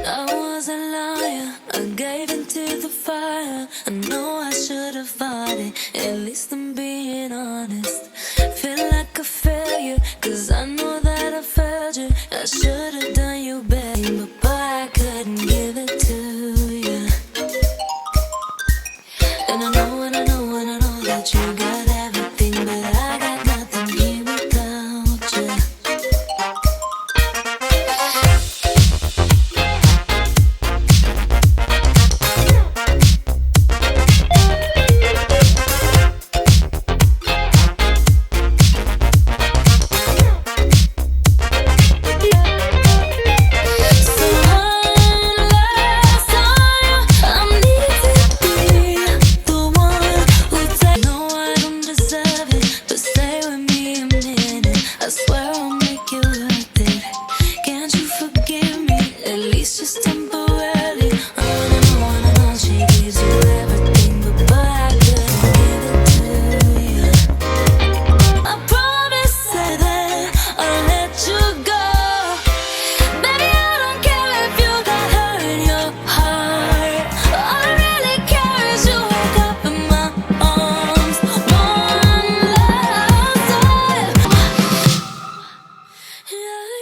I was a liar, I gave into the fire. I know I should have fought it, at least I'm being honest. Feel like a failure, cause I know that I failed you. I should have done you better, but boy, I couldn't give it to you. And I know, and I know, and I know that you got everything, but I got nothing here without you. I swear I'll make you worth it. Can't you forgive me? At least just temporarily. I know she gives you everything, but boy, I couldn't give it to you. I promise that I'll let you go. Baby, I don't care if you got hurt in your heart. All I really care is you wake up in my arms. One last time. Yeah.